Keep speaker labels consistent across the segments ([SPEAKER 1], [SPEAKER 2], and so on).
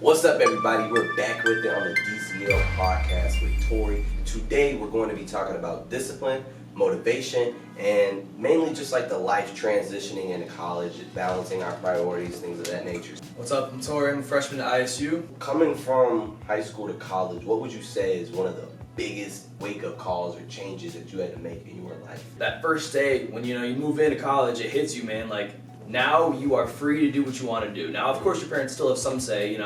[SPEAKER 1] What's up, everybody? We're back with it on the DCL podcast with Tori. Today, we're going to be talking about discipline, motivation, and mainly just like the life transitioning into college, balancing our priorities, things of that nature.
[SPEAKER 2] What's up? I'm Tori. I'm a freshman at ISU.
[SPEAKER 1] Coming from high school to college, what would you say is one of the biggest wake-up calls or changes that you had to make in your life?
[SPEAKER 2] That first day when you move into college, it hits you, man. Like, now you are free to do what you want to do. Now, of course, your parents still have some say,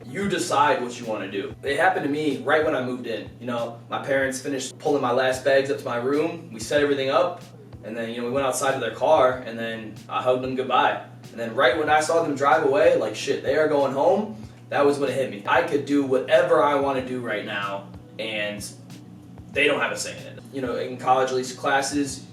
[SPEAKER 2] you decide what you want to do. It happened to me right when I moved in. My parents finished pulling my last bags up to my room. We set everything up, and then, we went outside to their car, and then I hugged them goodbye. And then right when I saw them drive away, like, shit, they are going home, that was when it hit me. I could do whatever I want to do right now, and they don't have a say in it. In college, at least, classes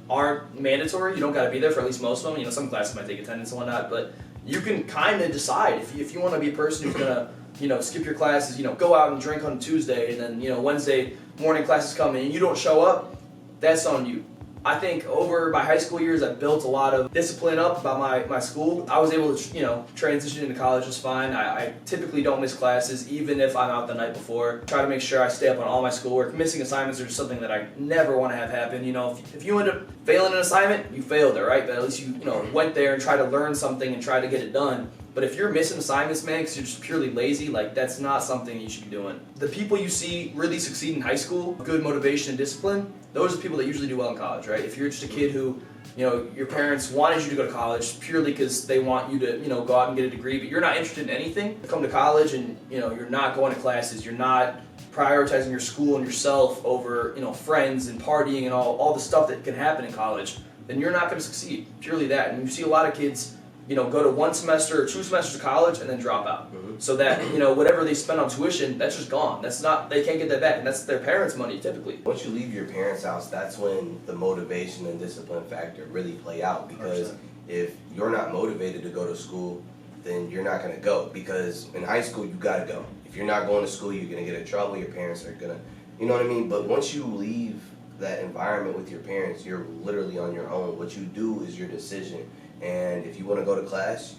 [SPEAKER 2] aren't mandatory. You don't got to be there for at least most of them. Some classes might take attendance and whatnot, but you can kind of decide if you want to be a person who's gonna skip your classes, go out and drink on Tuesday, and then Wednesday morning classes come and you don't show up. That's on you. I think over my high school years, I built a lot of discipline up about my school. I was able to transition into college just fine. I typically don't miss classes, even if I'm out the night before. Try to make sure I stay up on all my schoolwork. Missing assignments are just something that I never want to have happen. If you end up failing an assignment, you failed it, right? But at least you went there and tried to learn something and tried to get it done. But if you're missing assignments, man, because you're just purely lazy, like, that's not something you should be doing. The people you see really succeed in high school, good motivation and discipline, those are the people that usually do well in college, right? If you're just a kid who, your parents wanted you to go to college purely because they want you to, go out and get a degree, but you're not interested in anything, come to college and, you're not going to classes, you're not prioritizing your school and yourself over, friends and partying and all the stuff that can happen in college, then you're not going to succeed. Purely that. And you see a lot of kids go to 1 semester or 2 semesters of college and then drop out. Mm-hmm. So that, whatever they spend on tuition, that's just gone. They can't get that back, and that's their parents' money typically.
[SPEAKER 1] Once you leave your parents' house, that's when the motivation and discipline factor really play out, because 100%. If you're not motivated to go to school, then you're not going to go, because in high school, you got to go. If you're not going to school, you're going to get in trouble, your parents are going to, you know what I mean? But once you leave that environment with your parents, you're literally on your own. What you do is your decision. And if you want to go to class,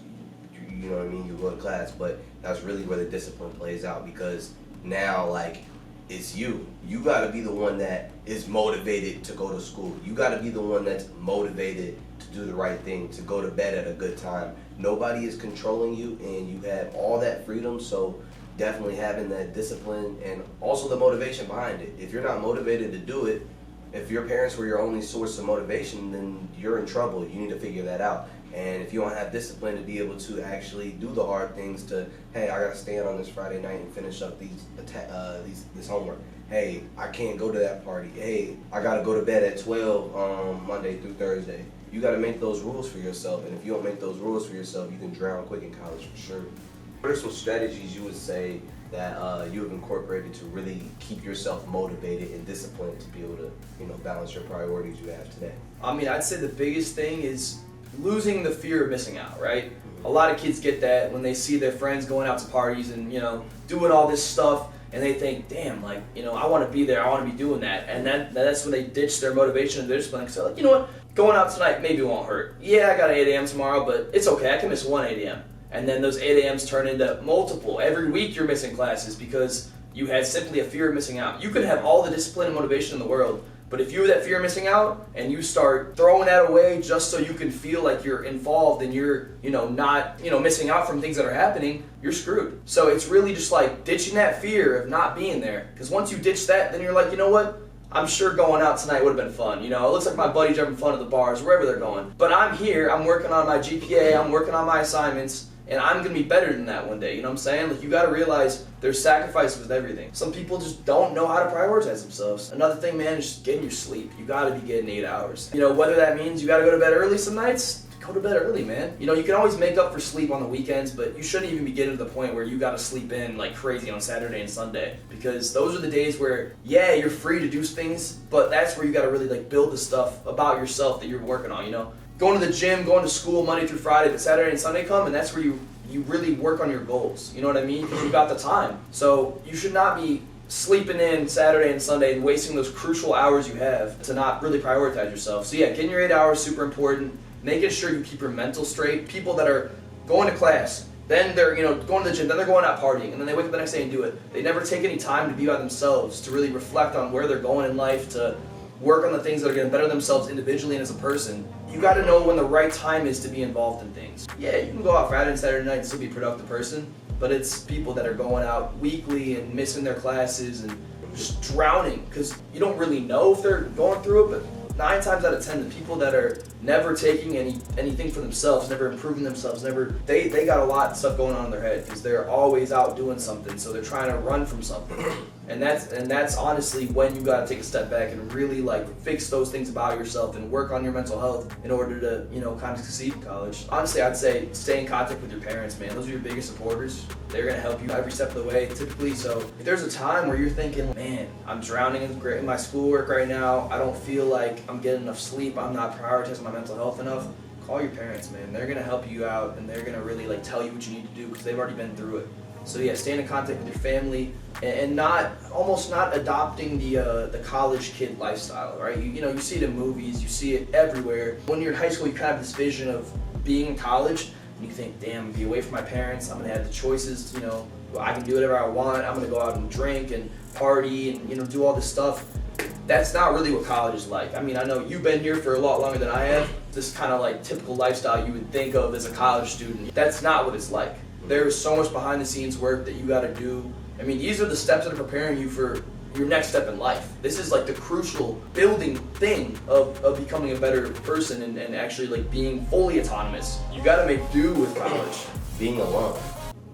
[SPEAKER 1] you know what I mean, you go to class, but that's really where the discipline plays out, because now, like, it's you. You got to be the one that is motivated to go to school. You got to be the one that's motivated to do the right thing, to go to bed at a good time. Nobody is controlling you, and you have all that freedom, so definitely having that discipline and also the motivation behind it. If you're not motivated to do it, if your parents were your only source of motivation, then you're in trouble. You need to figure that out. And if you don't have discipline to be able to actually do the hard things, to, hey, I got to stay in on this Friday night and finish up this homework. Hey, I can't go to that party. Hey, I got to go to bed at 12 Monday through Thursday. You got to make those rules for yourself. And if you don't make those rules for yourself, you can drown quick in college for sure. What are some strategies you would say that you have incorporated to really keep yourself motivated and disciplined to be able to, balance your priorities you have today?
[SPEAKER 2] I'd say the biggest thing is losing the fear of missing out, right? Mm-hmm. A lot of kids get that when they see their friends going out to parties and, doing all this stuff, and they think, damn, like, I want to be there, I want to be doing that. And that's when they ditch their motivation and their discipline, because they're like, you know what, going out tonight maybe won't hurt. Yeah, I got an 8 a.m. tomorrow, but it's okay, I can miss one 8 a.m. And then those 8 a.m.s turn into multiple. Every week you're missing classes because you had simply a fear of missing out. You can have all the discipline and motivation in the world, but if you have that fear of missing out and you start throwing that away just so you can feel like you're involved and you're, not, missing out from things that are happening, you're screwed. So it's really just like ditching that fear of not being there. Because once you ditch that, then you're like, you know what? I'm sure going out tonight would have been fun. It looks like my buddies are having fun at the bars, wherever they're going. But I'm here, I'm working on my GPA, I'm working on my assignments, and I'm going to be better than that one day, you know what I'm saying? Like, you got to realize there's sacrifices with everything. Some people just don't know how to prioritize themselves. Another thing, man, is just getting your sleep. You got to be getting 8 hours. Whether that means you got to go to bed early some nights, go to bed early, man. You can always make up for sleep on the weekends, but you shouldn't even be getting to the point where you got to sleep in like crazy on Saturday and Sunday, because those are the days where, yeah, you're free to do things, but that's where you got to really like build the stuff about yourself that you're working on, Going to the gym, going to school Monday through Friday, but Saturday and Sunday come, and that's where you really work on your goals. You know what I mean? Because you got the time. So you should not be sleeping in Saturday and Sunday and wasting those crucial hours you have to not really prioritize yourself. So yeah, getting your 8 hours is super important. Making sure you keep your mental straight. People that are going to class, Then they're, going to the gym, then they're going out partying, and then they wake up the next day and do it. They never take any time to be by themselves, to really reflect on where they're going in life, to work on the things that are going to better themselves individually and as a person. You got to know when the right time is to be involved in things. Yeah, you can go out Friday and Saturday night and still be a productive person, but it's people that are going out weekly and missing their classes and just drowning because you don't really know if they're going through it, but 9 times out of 10, the people that are never taking anything for themselves, never improving themselves, they got a lot of stuff going on in their head because they're always out doing something, so they're trying to run from something. And that's honestly when you got to take a step back and really fix those things about yourself and work on your mental health in order to kind of succeed in college. Honestly, I'd say stay in contact with your parents, man. Those are your biggest supporters. They're gonna help you every step of the way, typically. So if there's a time where you're thinking, man, I'm drowning in my schoolwork right now, I don't feel like I'm getting enough sleep, I'm not prioritizing my mental health enough, call your parents, man. They're gonna help you out and they're gonna really tell you what you need to do because they've already been through it. So yeah, stay in contact with your family and not adopting the college kid lifestyle, right? You see it in movies, you see it everywhere. When you're in high school, you kind of have this vision of being in college and you think, damn, I'm gonna be away from my parents, I'm gonna have the choices, I can do whatever I want, I'm gonna go out and drink and party and do all this stuff. That's not really what college is like. I mean, I know you've been here for a lot longer than I have. This kind of typical lifestyle you would think of as a college student. That's not what it's like. There is so much behind the scenes work that you got to do. I mean, these are the steps that are preparing you for your next step in life. This is the crucial building thing of becoming a better person and actually being fully autonomous. You got to make do with college.
[SPEAKER 1] Being alone.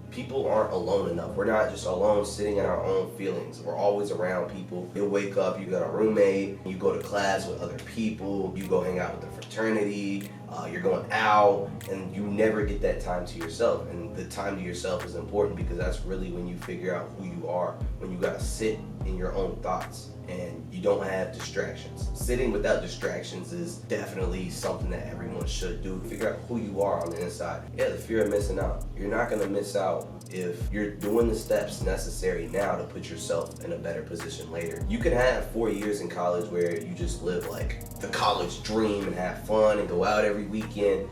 [SPEAKER 1] People aren't alone enough. We're not just alone sitting in our own feelings. We're always around people. You wake up, you got a roommate, you go to class with other people, you go hang out with the fraternity, you're going out, and you never get that time to yourself. And the time to yourself is important because that's really when you figure out who you are, when you gotta sit in your own thoughts and you don't have distractions. Sitting without distractions is definitely something that everyone should do. Figure out who you are on the inside. Yeah, the fear of missing out. You're not gonna miss out if you're doing the steps necessary now to put yourself in a better position later. You can have 4 years in college where you just live the college dream and have fun and go out every weekend,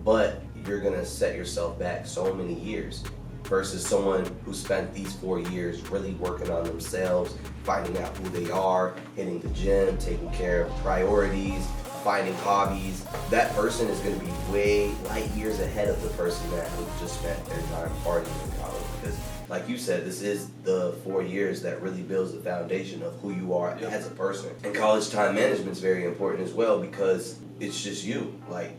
[SPEAKER 1] but you're gonna set yourself back so many years versus someone who spent these 4 years really working on themselves, finding out who they are, hitting the gym, taking care of priorities, finding hobbies. That person is going to be way light years ahead of the person that who just spent their time partying in college. Because like you said, this is the 4 years that really builds the foundation of who you are as a person. And college time management is very important as well because it's just you.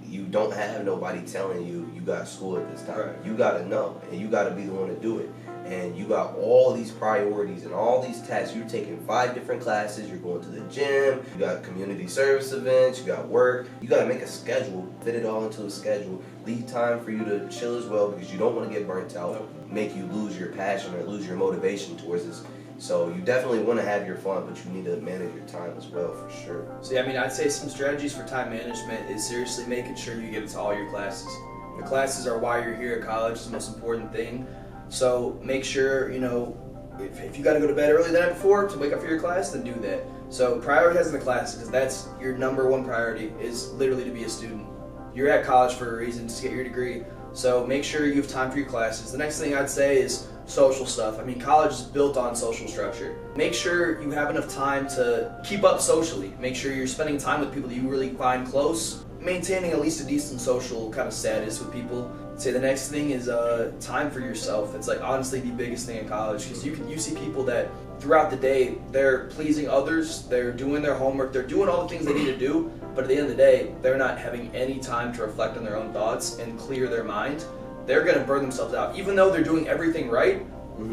[SPEAKER 1] You don't have nobody telling you got school at this time. Right. You got to know, and you got to be the one to do it. And you got all these priorities and all these tasks. You're taking 5 different classes, you're going to the gym, you got community service events, you got work. You got to make a schedule, fit it all into a schedule, leave time for you to chill as well because you don't want to get burnt out, make you lose your passion or lose your motivation towards this. So you definitely want to have your fun, but you need to manage your time as well for sure.
[SPEAKER 2] So yeah, I'd say some strategies for time management is seriously making sure you get to all your classes. The classes are why you're here at college, it's the most important thing. So make sure, if you got to go to bed early the night before to wake up for your class, then do that. So prioritizing the classes, because that's your number one priority, is literally to be a student. You're at college for a reason, to get your degree. So make sure you have time for your classes. The next thing I'd say is social stuff. College is built on social structure. Make sure you have enough time to keep up socially. Make sure you're spending time with people that you really find close. Maintaining at least a decent social kind of status with people. I'd say the next thing is time for yourself. It's honestly the biggest thing in college because you see people that throughout the day they're pleasing others, they're doing their homework, they're doing all the things they need to do, but at the end of the day they're not having any time to reflect on their own thoughts and clear their mind. They're gonna burn themselves out. Even though they're doing everything right,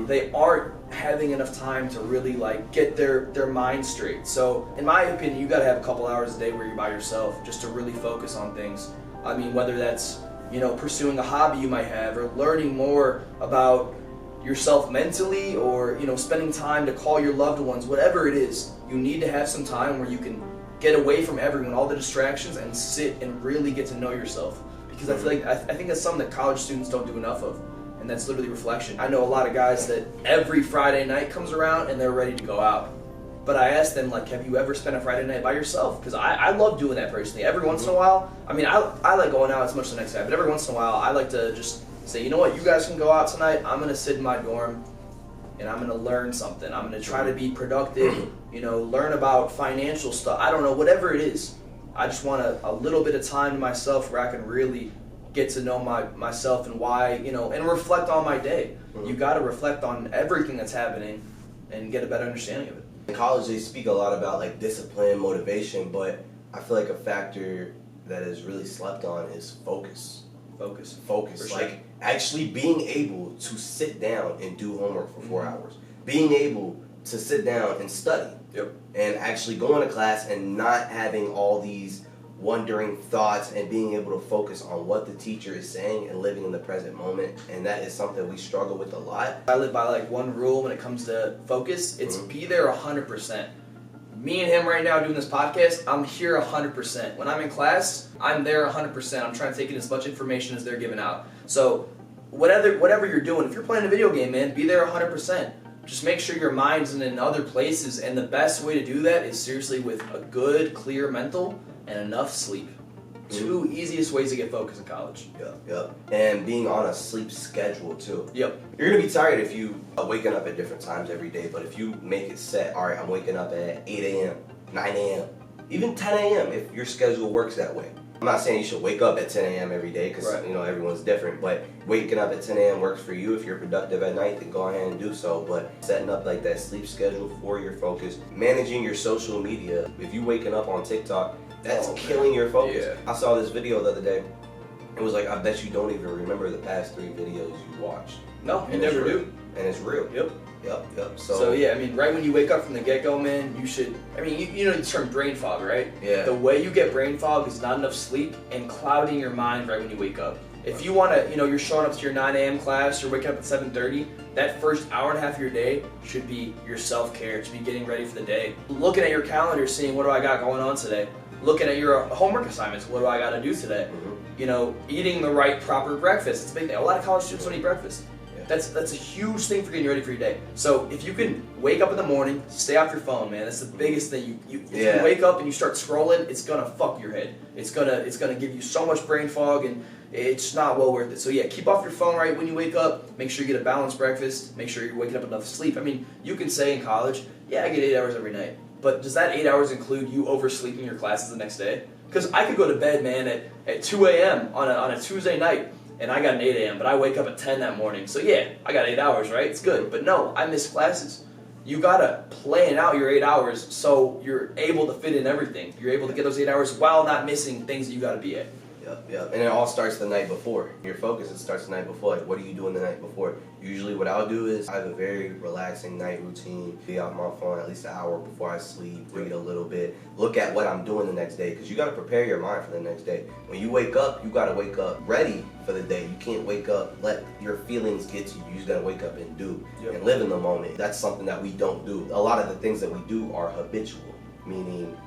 [SPEAKER 2] they aren't having enough time to really get their mind straight. So in my opinion, you gotta have a couple hours a day where you're by yourself just to really focus on things. Whether that's pursuing a hobby you might have or learning more about yourself mentally or spending time to call your loved ones, whatever it is, you need to have some time where you can get away from everyone, all the distractions, and sit and really get to know yourself. Because I think that's something that college students don't do enough of. And that's literally reflection. I know a lot of guys that every Friday night comes around and they're ready to go out. But I asked them, have you ever spent a Friday night by yourself? Because I love doing that personally. Every once in a while, I like going out as much as the next guy, but every once in a while, I like to just say, you know what, you guys can go out tonight. I'm gonna sit in my dorm, and I'm gonna learn something. I'm gonna try to be productive. Learn about financial stuff. I don't know, whatever it is. I just want a little bit of time to myself where I can really get to know myself and why, and reflect on my day. You got to reflect on everything that's happening and get a better understanding of it.
[SPEAKER 1] In college, they speak a lot about like discipline, motivation, but I feel like a factor that is really slept on is focus.
[SPEAKER 2] Focus.
[SPEAKER 1] Sure. Like actually being able to sit down and do homework for 4 hours. Being able to sit down and study.
[SPEAKER 2] Yep.
[SPEAKER 1] And actually going to class and not having all these wondering thoughts and being able to focus on what the teacher is saying and living in the present moment. And that is something we struggle with a lot.
[SPEAKER 2] I live by like one rule when it comes to focus. It's be there 100%. Me and him right now doing this podcast, I'm here 100%. When I'm in class, I'm there 100%. I'm trying to take in as much information as they're giving out. So whatever you're doing, if you're playing a video game, man, be there 100%. Just make sure your mind's in other places, and the best way to do that is seriously with a good, clear mental and enough sleep. Two easiest ways to get focused in college.
[SPEAKER 1] Yep. And being on a sleep schedule too.
[SPEAKER 2] Yep.
[SPEAKER 1] You're gonna be tired if you are waking up at different times every day, but if you make it set, all right, I'm waking up at 8 a.m., 9 a.m., even 10 a.m. if your schedule works that way. I'm not saying you should wake up at 10 a.m. every day because everyone's different, but waking up at 10 a.m. works for you. If you're productive at night, then go ahead and do so. But setting up like that sleep schedule for your focus, managing your social media. If you waking up on TikTok, that's killing your focus. Yeah. I saw this video the other day. It was like, I bet you don't even remember the past 3 videos you watched.
[SPEAKER 2] No, you never do.
[SPEAKER 1] And it's real.
[SPEAKER 2] Yep.
[SPEAKER 1] So
[SPEAKER 2] yeah, I mean, right when you wake up from the get-go, man, you should, you know the term brain fog, right?
[SPEAKER 1] Yeah.
[SPEAKER 2] The way you get brain fog is not enough sleep and clouding your mind right when you wake up. If you want to, you're showing up to your 9 a.m. class, you're waking up at 7:30, that first hour and a half of your day should be your self-care. It should be getting ready for the day. Looking at your calendar, seeing what do I got going on today. Looking at your homework assignments, what do I got to do today? Eating the right, proper breakfast. It's a big thing. A lot of college students don't eat breakfast. That's a huge thing for getting ready for your day. So if you can wake up in the morning, stay off your phone, man. That's the biggest thing. If you wake up and you start scrolling, it's gonna fuck your head. It's gonna give you so much brain fog, and it's not well worth it. So yeah, keep off your phone right when you wake up. Make sure you get a balanced breakfast. Make sure you're waking up enough sleep. I mean, you can say in college, yeah, I get 8 hours every night. But does that 8 hours include you oversleeping your classes the next day? Because I could go to bed, man, at 2 a.m. on a Tuesday night. And I got an 8 a.m., but I wake up at 10 that morning. So yeah, I got 8 hours, right? It's good. But no, I miss classes. You gotta plan out your 8 hours so you're able to fit in everything. You're able to get those 8 hours while not missing things that you gotta be at.
[SPEAKER 1] Yep. And it all starts the night before. Your focus, it starts the night before. Like, what are you doing the night before? Usually what I'll do is I have a very relaxing night routine. Be off my phone at least an hour before I sleep, read a little bit, look at what I'm doing the next day, because you got to prepare your mind for the next day. When you wake up, you got to wake up ready for the day. You can't wake up, let your feelings get to you. You just got to wake up and do and live in the moment. That's something that we don't do. A lot of the things that we do are habitual, meaning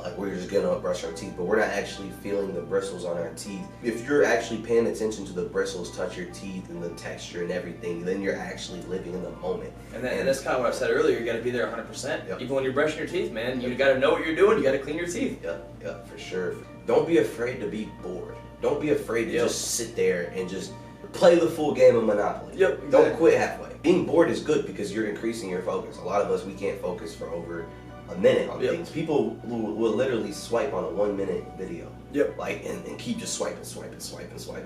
[SPEAKER 1] like we're just getting up, brush our teeth, but we're not actually feeling the bristles on our teeth. If you're actually paying attention to the bristles touch your teeth and the texture and everything, then you're actually living in the moment.
[SPEAKER 2] And that's kind of what I said earlier. You got to be there 100%. Even when you're brushing your teeth, man, you got to know what you're doing. You got to clean your teeth.
[SPEAKER 1] Yep, for sure. Don't be afraid to be bored. Don't be afraid to just sit there and just play the full game of Monopoly.
[SPEAKER 2] Exactly.
[SPEAKER 1] Don't quit halfway. Being bored is good because you're increasing your focus. A lot of us, we can't focus for over a minute on things. People will literally swipe on a 1 minute video. And keep just swiping.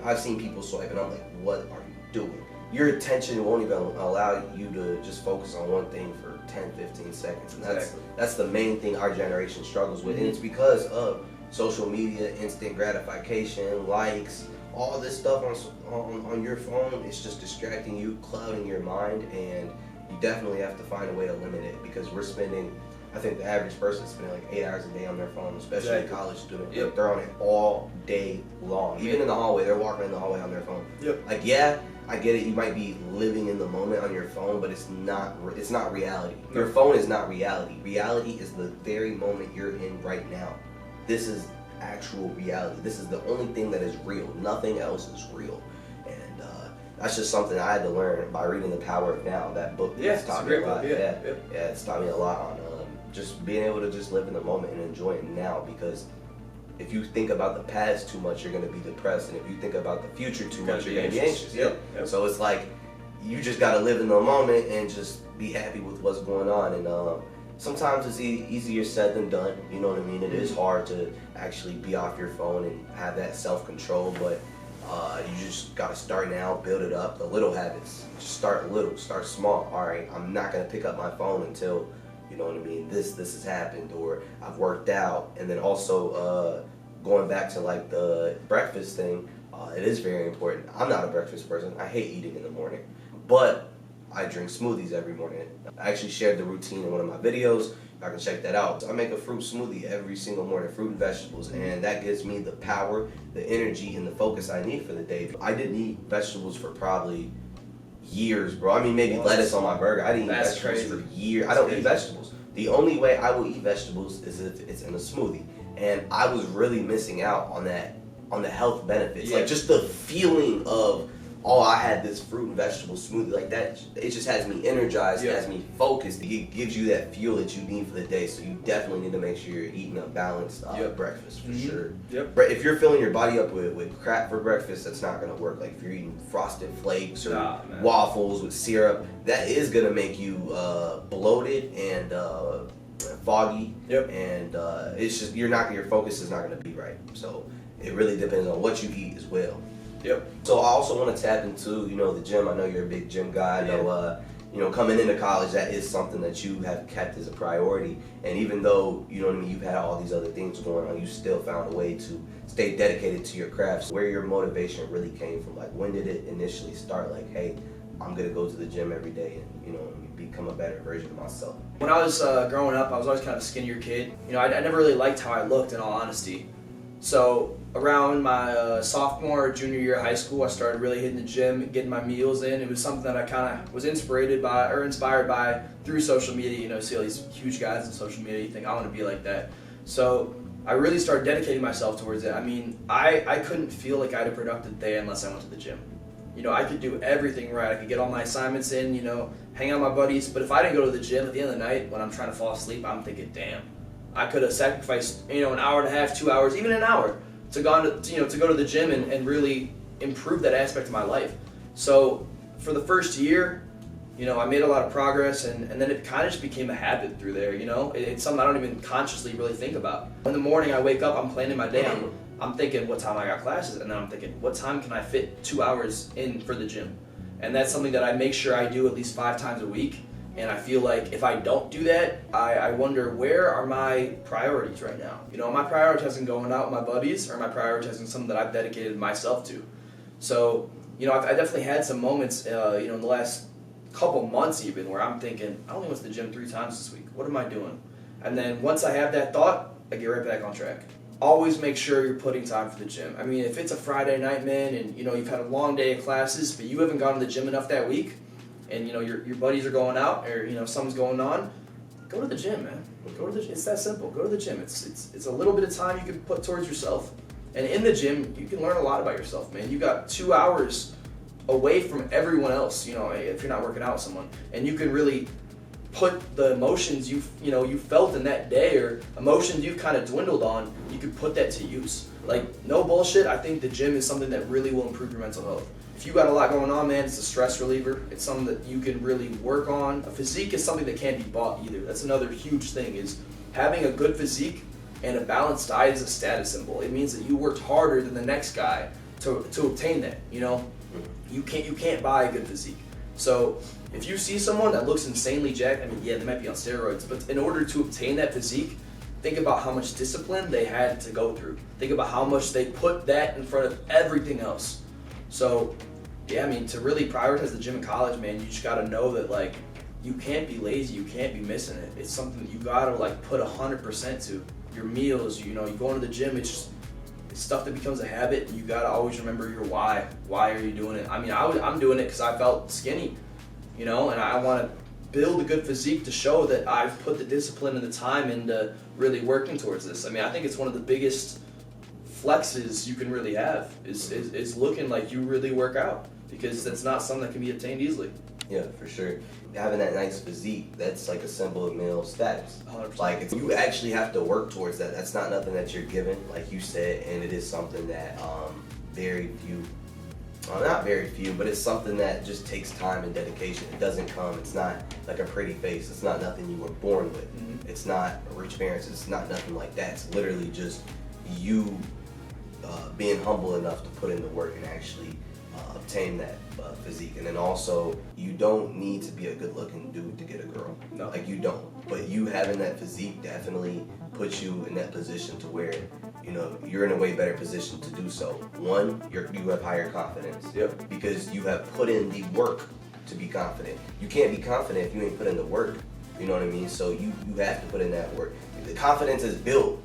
[SPEAKER 1] I've seen people swipe and I'm like, what are you doing? Your attention won't even allow you to just focus on one thing for 10, 15 seconds. And that's the main thing our generation struggles with. And it's because of social media, instant gratification, likes, all this stuff on your phone. It's just distracting you, clouding your mind, and you definitely have to find a way to limit it, because we're spending, I think the average person is spending like 8 hours a day on their phone, especially a college student. Like, they're on it all day long. Even in the hallway, they're walking in the hallway on their phone. Like, yeah, I get it. You might be living in the moment on your phone, but it's not reality. Your phone is not reality. Reality is the very moment you're in right now. This is actual reality. This is the only thing that is real. Nothing else is real. And that's just something I had to learn by reading The Power of Now. That book taught me a lot. It's taught me a lot on just being able to just live in the moment and enjoy it now, because if you think about the past too much, you're gonna be depressed, and if you think about the future too much, you're gonna be anxious.
[SPEAKER 2] Yep.
[SPEAKER 1] So it's like you just gotta live in the moment and just be happy with what's going on. And sometimes it's easier said than done. You know what I mean? It is hard to actually be off your phone and have that self-control, but you just gotta start now, build it up. The little habits. Just start little, start small. All right, I'm not gonna pick up my phone until, you know what I mean, this has happened, or I've worked out. And then also going back to like the breakfast thing, it is very important. I'm not a breakfast person. I hate eating in the morning, but I drink smoothies every morning. I actually shared the routine in one of my videos. I can check that out. I make a fruit smoothie every single morning, fruit and vegetables, and that gives me the power, the energy, and the focus I need for the day. I didn't eat vegetables for probably years, bro. I mean, maybe lettuce on my burger. I didn't eat vegetables for years. I don't eat vegetables. The only way I will eat vegetables is if it's in a smoothie. And I was really missing out on that, on the health benefits. Like just the feeling of, oh, I had this fruit and vegetable smoothie, like that, it just has me energized, has me focused. It gives you that fuel that you need for the day, so you definitely need to make sure you're eating a balanced breakfast, for sure. If you're filling your body up with crap for breakfast, that's not gonna work. Like if you're eating Frosted Flakes or waffles with syrup, that is gonna make you bloated and foggy, and it's just, your focus is not gonna be right. So it really depends on what you eat as well. So I also want to tap into, the gym. I know you're a big gym guy. I know, coming into college, that is something that you have kept as a priority. And even though, you've had all these other things going on, you still found a way to stay dedicated to your craft. Where your motivation really came from, like when did it initially start? Like, hey, I'm gonna go to the gym every day and, become a better version of myself.
[SPEAKER 2] When I was growing up, I was always kind of a skinnier kid. I never really liked how I looked, in all honesty. So around my sophomore or junior year of high school, I started really hitting the gym, getting my meals in. It was something that I kind of was inspired by through social media. See all these huge guys on social media, you think I want to be like that. So I really started dedicating myself towards it. I mean, I couldn't feel like I had a productive day unless I went to the gym. I could do everything right. I could get all my assignments in, hang out with my buddies. But if I didn't go to the gym at the end of the night when I'm trying to fall asleep, I'm thinking, damn, I could have sacrificed, an hour and a half, 2 hours, even an hour to go to the gym and really improve that aspect of my life. So for the first year, I made a lot of progress, and then it kind of just became a habit through there. It's something I don't even consciously really think about. In the morning, I wake up, I'm planning my day. I'm thinking what time I got classes, and then I'm thinking what time can I fit 2 hours in for the gym. And that's something that I make sure I do at least 5 times a week. And I feel like if I don't do that, I wonder, where are my priorities right now? Am I prioritizing going out with my buddies, or am I prioritizing something that I've dedicated myself to? So, I definitely had some moments, in the last couple months even, where I'm thinking, I only went to the gym 3 times this week. What am I doing? And then once I have that thought, I get right back on track. Always make sure you're putting time for the gym. I mean, if it's a Friday night, man, and you've had a long day of classes, but you haven't gone to the gym enough that week, and your buddies are going out, or something's going on, go to the gym, man. Go to the gym. It's that simple. Go to the gym. It's a little bit of time you can put towards yourself. And in the gym, you can learn a lot about yourself, man. You got 2 hours away from everyone else, if you're not working out with someone, and you can really put the emotions you felt in that day, or emotions you've kind of dwindled on, you could put that to use. Like, no bullshit, I think the gym is something that really will improve your mental health. If you got a lot going on, man, it's a stress reliever. It's something that you can really work on. A physique is something that can't be bought either. That's another huge thing, is having a good physique and a balanced diet is a status symbol. It means that you worked harder than the next guy to obtain that. You can't buy a good physique. So if you see someone that looks insanely jacked, I mean, yeah, they might be on steroids, but in order to obtain that physique, think about how much discipline they had to go through. Think about how much they put that in front of everything else. So, yeah, I mean, to really prioritize the gym in college, man, you just gotta know that, like, you can't be lazy, you can't be missing it. It's something that you gotta, like, put 100% to. Your meals, you going to the gym, it's stuff that becomes a habit, and you gotta always remember your why. Why are you doing it? I mean, I'm doing it because I felt skinny, and I want to build a good physique to show that I've put the discipline and the time into really working towards this. I mean, I think it's one of the biggest flexes you can really have is looking like you really work out, because that's not something that can be obtained easily.
[SPEAKER 1] Yeah, for sure. Having that nice physique, that's like a symbol of male status.
[SPEAKER 2] 100%.
[SPEAKER 1] Like, if you actually have to work towards that, that's not nothing that you're given, like you said, and it is something that very few, well, not very few, but it's something that just takes time and dedication. It doesn't come, it's not like a pretty face, it's not nothing you were born with. It's not rich parents, it's not nothing like that. It's literally just you being humble enough to put in the work and actually obtain that physique. And then also, you don't need to be a good looking dude to get a girl.
[SPEAKER 2] No.
[SPEAKER 1] Like, you don't. But you having that physique definitely puts you in that position to where, you know, you're in a way better position to do so. One, you have higher confidence.
[SPEAKER 2] Yep.
[SPEAKER 1] Because you have put in the work to be confident. You can't be confident if you ain't put in the work. You know what I mean? So you have to put in that work. The confidence is built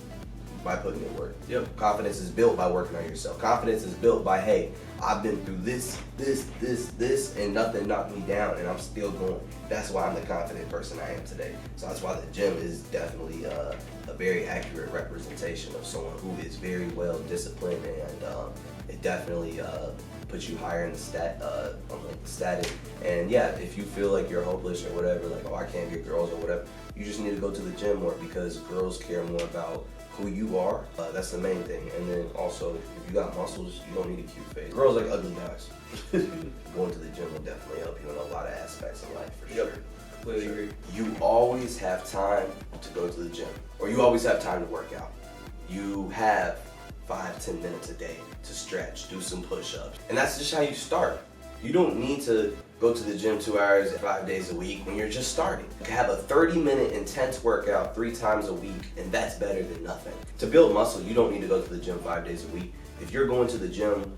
[SPEAKER 1] by putting in work.
[SPEAKER 2] Yep.
[SPEAKER 1] Confidence is built by working on yourself. Confidence is built by, hey, I've been through this, and nothing knocked me down, and I'm still going. That's why I'm the confident person I am today. So that's why the gym is definitely a very accurate representation of someone who is very well disciplined, and it definitely puts you higher in the status. And yeah, if you feel like you're hopeless or whatever, like, oh, I can't get girls or whatever, you just need to go to the gym more, because girls care more about who you are. That's the main thing. And then also, if you got muscles, you don't need a cute face. Girls like ugly guys. Going to the gym will definitely help you in a lot of aspects of life, for sure.
[SPEAKER 2] Completely agree.
[SPEAKER 1] You always have time to go to the gym, or you always have time to work out. You have 5-10 minutes a day to stretch, do some push-ups, and that's just how you start. You don't need to go to the gym 2 hours, 5 days a week when you're just starting. You can have a 30-minute intense workout 3 times a week, and that's better than nothing. To build muscle, you don't need to go to the gym 5 days a week. If you're going to the gym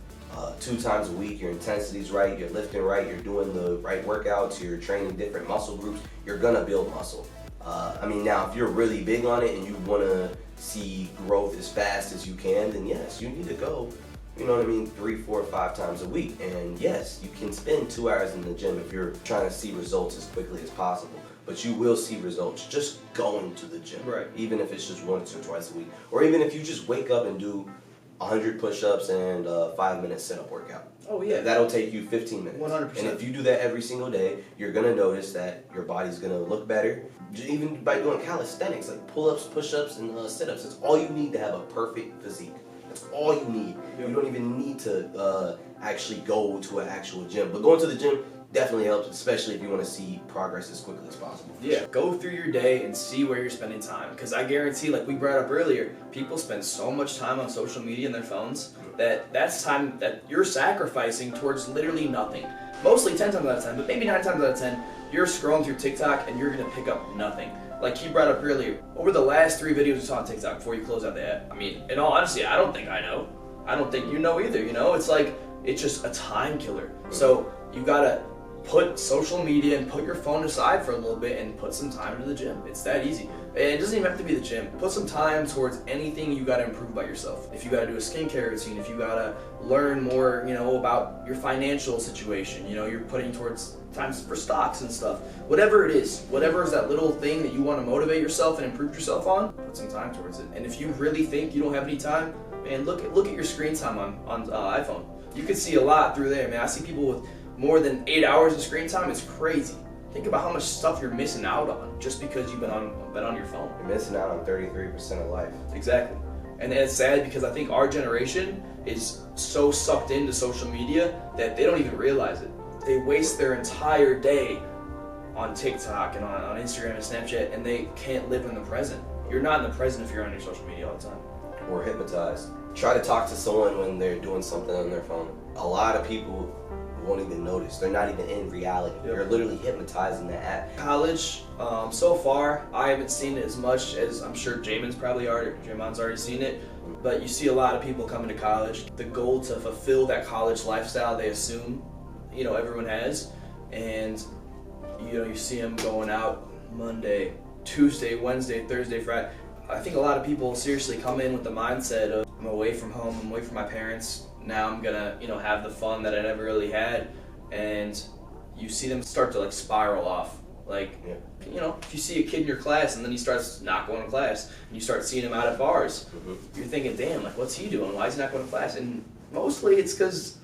[SPEAKER 1] 2 times a week, your intensity's right, you're lifting right, you're doing the right workouts, you're training different muscle groups, you're gonna build muscle. I mean, now, if you're really big on it and you wanna see growth as fast as you can, then yes, you need to go, you know what I mean, 3, 4, 5 times a week. And yes, you can spend 2 hours in the gym if you're trying to see results as quickly as possible. But you will see results just going to the gym.
[SPEAKER 2] Right.
[SPEAKER 1] Even if it's just once or twice a week. Or even if you just wake up and do 100 push-ups and a 5-minute sit-up workout.
[SPEAKER 2] Oh yeah.
[SPEAKER 1] That'll take you 15 minutes.
[SPEAKER 2] 100%.
[SPEAKER 1] And if you do that every single day, you're gonna notice that your body's gonna look better. Even by doing calisthenics, like pull-ups, push-ups, and sit-ups, it's all you need to have a perfect physique. That's all you need.
[SPEAKER 2] Yep.
[SPEAKER 1] You don't even need to actually go to an actual gym. But going to the gym definitely helps, especially if you want to see progress as quickly as possible.
[SPEAKER 2] Yeah, go through your day and see where you're spending time. Because I guarantee, like we brought up earlier, people spend so much time on social media and their phones that's time that you're sacrificing towards literally nothing. Mostly 10 times out of 10, but maybe 9 times out of 10, you're scrolling through TikTok and you're going to pick up nothing. Like he brought up earlier, over the last 3 videos you saw on TikTok before you close out the app, I mean, in all honesty, I don't think I know. I don't think you know either, you know? It's like, it's just a time killer. So you gotta put social media and put your phone aside for a little bit and put some time into the gym. It's that easy. And it doesn't even have to be the gym. Put some time towards anything you gotta improve about yourself. If you gotta do a skincare routine, if you gotta learn more, you know, about your financial situation, you know, you're putting towards times for stocks and stuff. Whatever it is, whatever is that little thing that you wanna motivate yourself and improve yourself on, put some time towards it. And if you really think you don't have any time, man, look at your screen time on iPhone. You can see a lot through there, man. I see people with more than 8 hours of screen time. It's crazy. Think about how much stuff you're missing out on just because you've been on your phone.
[SPEAKER 1] You're missing out on 33% of life.
[SPEAKER 2] Exactly. And it's sad because I think our generation is so sucked into social media that they don't even realize it. They waste their entire day on TikTok and on Instagram and Snapchat, and they can't live in the present. You're not in the present if you're on your social media all the time.
[SPEAKER 1] Or hypnotized. Try to talk to someone when they're doing something on their phone. A lot of people won't even notice. They're not even in reality.
[SPEAKER 2] Yep.
[SPEAKER 1] You're literally hypnotizing the app.
[SPEAKER 2] College, so far, I haven't seen it as much as I'm sure Jamon's already seen it. But you see a lot of people coming to college. The goal to fulfill that college lifestyle they assume, you know, everyone has. And, you know, you see them going out Monday, Tuesday, Wednesday, Thursday, Friday. I think a lot of people seriously come in with the mindset of, I'm away from home, I'm away from my parents, now I'm gonna, you know, have the fun that I never really had, and you see them start to like spiral off. Like, yeah. You know, if you see a kid in your class and then he starts not going to class, and you start seeing him out at bars, you're thinking, damn, like what's he doing? Why is he not going to class? And mostly it's because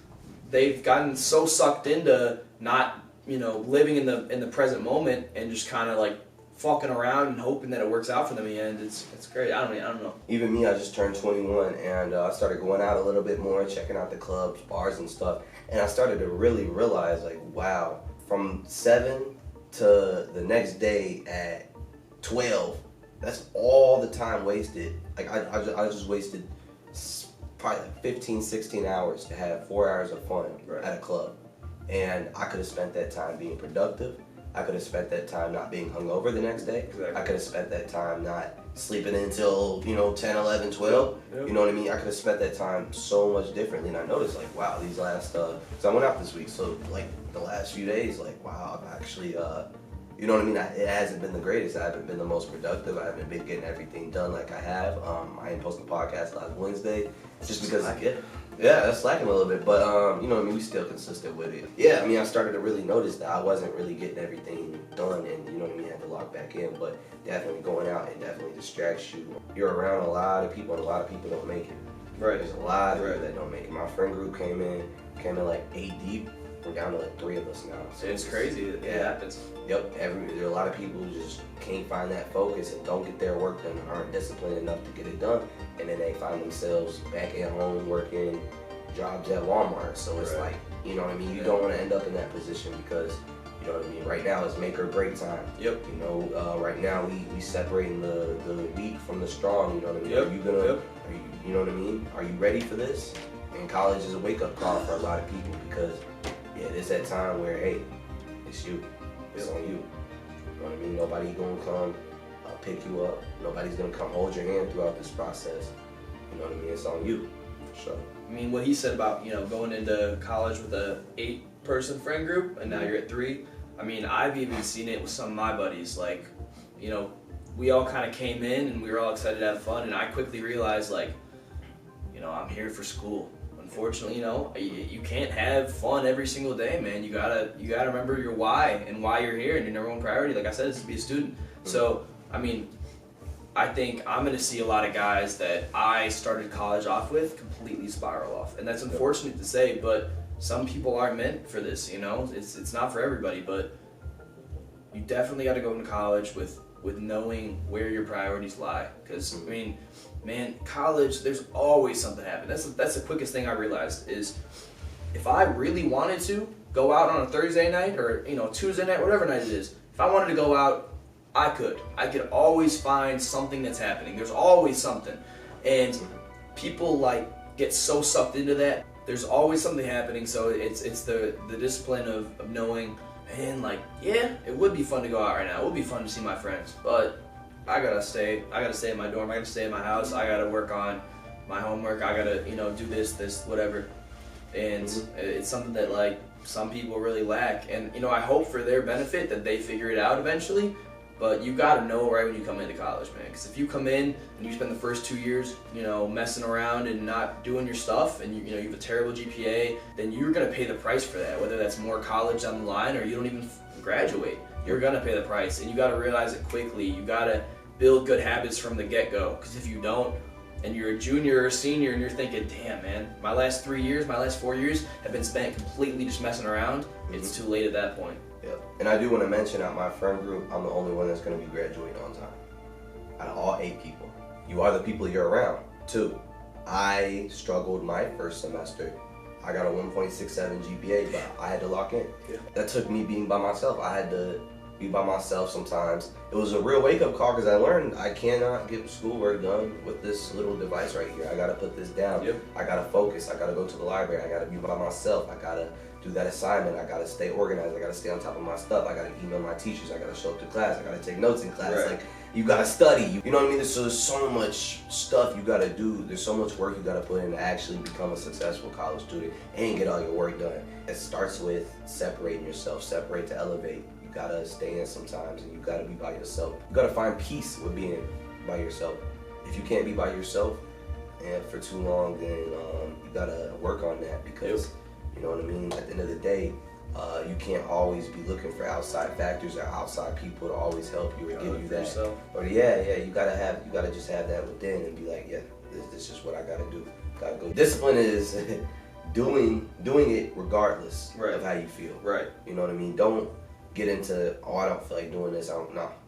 [SPEAKER 2] they've gotten so sucked into not living in the present moment and just kind of like fucking around and hoping that it works out for them in the end. It's great. I don't know.
[SPEAKER 1] Even me, I just turned 21 and I started going out a little bit more, checking out the clubs, bars and stuff. And I started to really realize, like, wow, from 7 to the next day at 12, that's all the time wasted. Like, I just wasted probably like 15, 16 hours to have 4 hours of fun at a club. And I could have spent that time being productive. I could have spent that time not being hungover the next day.
[SPEAKER 2] Exactly.
[SPEAKER 1] I could have spent that time not sleeping until, 10, 11, 12.
[SPEAKER 2] Yep.
[SPEAKER 1] You know what I mean? I could have spent that time so much differently. And I noticed, like, wow, these last, so I went out this week. So, like, the last few days, like, wow, I've actually, you know what I mean? It hasn't been the greatest. I haven't been the most productive. I haven't been getting everything done like I have. I didn't post a podcast last Wednesday just because, that's slacking a little bit. But, you know what I mean? We still consistent with it. Yeah, I mean, I started to really notice that I wasn't really getting everything done and, you know what I mean, I had to lock back in. But definitely going out, it definitely distracts you. You're around a lot of people and a lot of people don't make it.
[SPEAKER 2] Right.
[SPEAKER 1] There's a lot of people that don't make it. My friend group came in like 8 deep. We're down to like 3 of us now. So
[SPEAKER 2] it's crazy. It happens.
[SPEAKER 1] Yep. There are a lot of people who just can't find that focus and don't get their work done, aren't disciplined enough to get it done, and then they find themselves back at home working jobs at Walmart. So it's like, you know what I mean? You don't want to end up in that position because, you know what I mean? Right now it's make or break time.
[SPEAKER 2] Yep.
[SPEAKER 1] You know, right now we separating the weak from the strong. You know what I mean?
[SPEAKER 2] Yep.
[SPEAKER 1] Are you gonna? You know what I mean? Are you ready for this? And college is a wake up call for a lot of people because. Yeah, it's that time where, hey, it's you. It's on you. You know what I mean? Nobody's going to come pick you up. Nobody's going to come hold your hand throughout this process. You know what I mean? It's on you, for sure.
[SPEAKER 2] I mean, what he said about, going into college with a 8-person friend group and now you're at 3. I mean, I've even seen it with some of my buddies. Like, we all kind of came in and we were all excited to have fun. And I quickly realized, like, I'm here for school. Unfortunately, you can't have fun every single day, man. You gotta remember your why and why you're here, and your number one priority, like I said, is to be a student. So, I mean, I think I'm gonna see a lot of guys that I started college off with completely spiral off, and that's unfortunate to say, but some people aren't meant for this. It's not for everybody, but you definitely got to go into college with knowing where your priorities lie, because I mean. Man, college, there's always something happening. That's the quickest thing I realized is if I really wanted to go out on a Thursday night or, Tuesday night, whatever night it is, if I wanted to go out, I could. I could always find something that's happening. There's always something. And people get so sucked into that. There's always something happening, so it's the discipline of knowing, man, it would be fun to go out right now. It would be fun to see my friends, but I gotta stay in my dorm, I gotta stay in my house, I gotta work on my homework, I gotta, do this, whatever. And it's something that some people really lack. And, I hope for their benefit that they figure it out eventually, but you gotta know right when you come into college, man. Because if you come in and you spend the first 2 years, messing around and not doing your stuff, and you have a terrible GPA, then you're gonna pay the price for that, whether that's more college down the line or you don't even graduate. You're gonna pay the price, and you gotta realize it quickly. You gotta build good habits from the get-go, because if you don't, and you're a junior or a senior and you're thinking, damn man, my last 4 years have been spent completely just messing around, it's too late at that point.
[SPEAKER 1] Yeah. And I do want to mention out my friend group, I'm the only one that's gonna be graduating on time. Out of all 8 people. You are the people you're around, too. I struggled my first semester. I got a 1.67 GPA, but I had to lock in. Yeah. That took me being by myself. I had to be by myself sometimes. It was a real wake-up call because I learned I cannot get schoolwork done with this little device right here. I gotta put this down.
[SPEAKER 2] Yep.
[SPEAKER 1] I gotta focus. I gotta go to the library. I gotta be by myself. I gotta do that assignment. I gotta stay organized. I gotta stay on top of my stuff. I gotta email my teachers. I gotta show up to class. I gotta take notes in class.
[SPEAKER 2] Right.
[SPEAKER 1] You gotta study. You know what I mean? There's so much stuff you gotta do. There's so much work you gotta put in to actually become a successful college student and get all your work done. It starts with separating yourself. Separate to elevate. You gotta stay in sometimes, and you gotta be by yourself. You gotta find peace with being by yourself. If you can't be by yourself and for too long, then you gotta work on that, because you know what I mean? At the end of the day, you can't always be looking for outside factors or outside people to always help you or give you that.
[SPEAKER 2] Yourself.
[SPEAKER 1] Or you gotta just have that within and be like, yeah, this is what I gotta do. Gotta go. Discipline is doing it regardless
[SPEAKER 2] Right.
[SPEAKER 1] of how you feel.
[SPEAKER 2] Right.
[SPEAKER 1] You know what I mean? Don't get into, oh, I don't feel like doing this.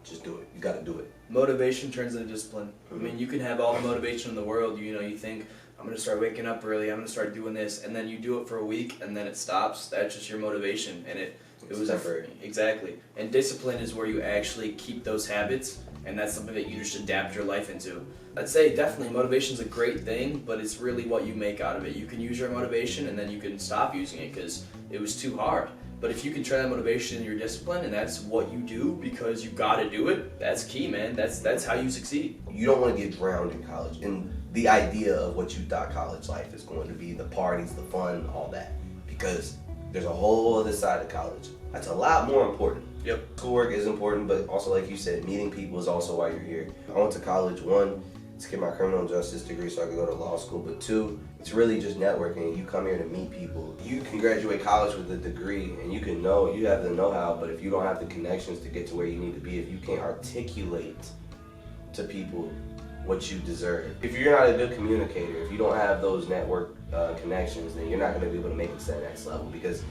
[SPEAKER 1] Just do it. You got to do it.
[SPEAKER 2] Motivation turns into discipline.
[SPEAKER 1] Mm-hmm.
[SPEAKER 2] I mean, you can have all the motivation in the world. You think, I'm going to start waking up early, I'm going to start doing this, and then you do it for a week, and then it stops. That's just your motivation, and it was
[SPEAKER 1] temporary.
[SPEAKER 2] Exactly. And discipline is where you actually keep those habits, and that's something that you just adapt your life into. I'd say definitely motivation is a great thing, but it's really what you make out of it. You can use your motivation, and then you can stop using it because it was too hard. But if you can turn that motivation into your discipline, and that's what you do because you got to do it, that's key, man. That's how you succeed.
[SPEAKER 1] You don't want to get drowned in college. And the idea of what you thought college life is going to be, the parties, the fun, all that. Because there's a whole other side of college. That's a lot more important.
[SPEAKER 2] Yep.
[SPEAKER 1] Schoolwork is important, but also, like you said, meeting people is also why you're here. I went to college, one, to get my criminal justice degree so I could go to law school, but two, it's really just networking. You come here to meet people. You can graduate college with a degree and you have the know-how, but if you don't have the connections to get to where you need to be, if you can't articulate to people what you deserve, if you're not a good communicator, if you don't have those network connections, then you're not going to be able to make it to the next level, because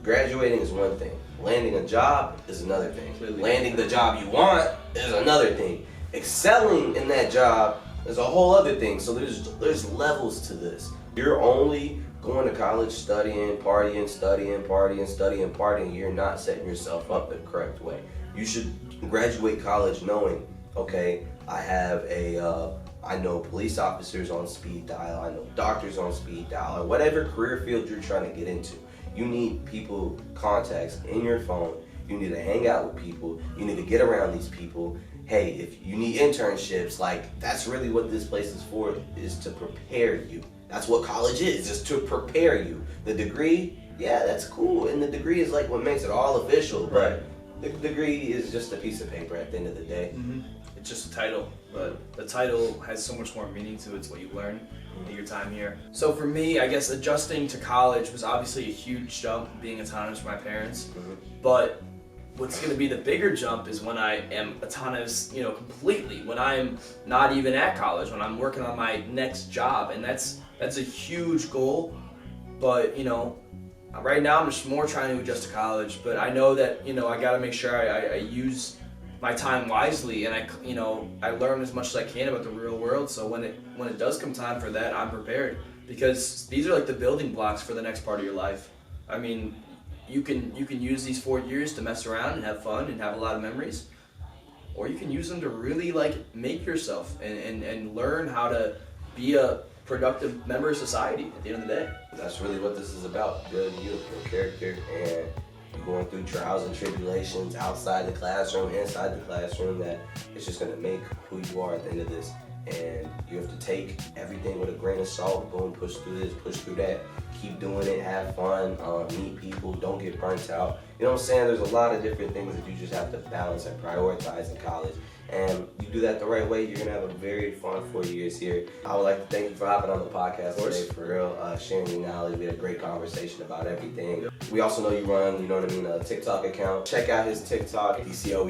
[SPEAKER 1] graduating is one thing. Landing a job is another thing.
[SPEAKER 2] Clearly.
[SPEAKER 1] Landing the job you want is another thing. Excelling in that job is a whole other thing. So there's levels to this. You're only going to college studying, partying, you're not setting yourself up the correct way. You should graduate college knowing, okay, I know police officers on speed dial, I know doctors on speed dial, or whatever career field you're trying to get into. You need people contacts in your phone. You need to hang out with people. You need to get around these people. Hey, if you need internships, that's really what this place is for, is to prepare you. That's what college is to prepare you. The degree, yeah, that's cool. And the degree is what makes it all official. But the degree is just a piece of paper at the end of the day.
[SPEAKER 2] Mm-hmm. It's just a title, but the title has so much more meaning to it. It's what you learn in your time here. So for me, I guess adjusting to college was obviously a huge jump, being autonomous for my parents.
[SPEAKER 1] Mm-hmm.
[SPEAKER 2] But what's going to be the bigger jump is when I am autonomous, completely. When I'm not even at college, when I'm working on my next job, and that's a huge goal. But right now I'm just more trying to adjust to college. But I know that I got to make sure I use my time wisely, and I learn as much as I can about the real world. So when it does come time for that, I'm prepared, because these are the building blocks for the next part of your life. I mean, you can use these 4 years to mess around and have fun and have a lot of memories, or you can use them to really make yourself and learn how to be a productive member of society at the end of the day.
[SPEAKER 1] That's really what this is about, building you, your character, and you're going through trials and tribulations outside the classroom, inside the classroom, that it's just going to make who you are at the end of this. And you have to take everything with a grain of salt. Boom, push through this, push through that. Keep doing it, have fun, meet people, don't get burnt out. You know what I'm saying? There's a lot of different things that you just have to balance and prioritize in college. And you do that the right way, you're gonna have a very fun 4 years here. I would like to thank you for hopping on the podcast today, for real, sharing your knowledge. We had a great conversation about everything. We also know you run, a TikTok account. Check out his TikTok, DCL.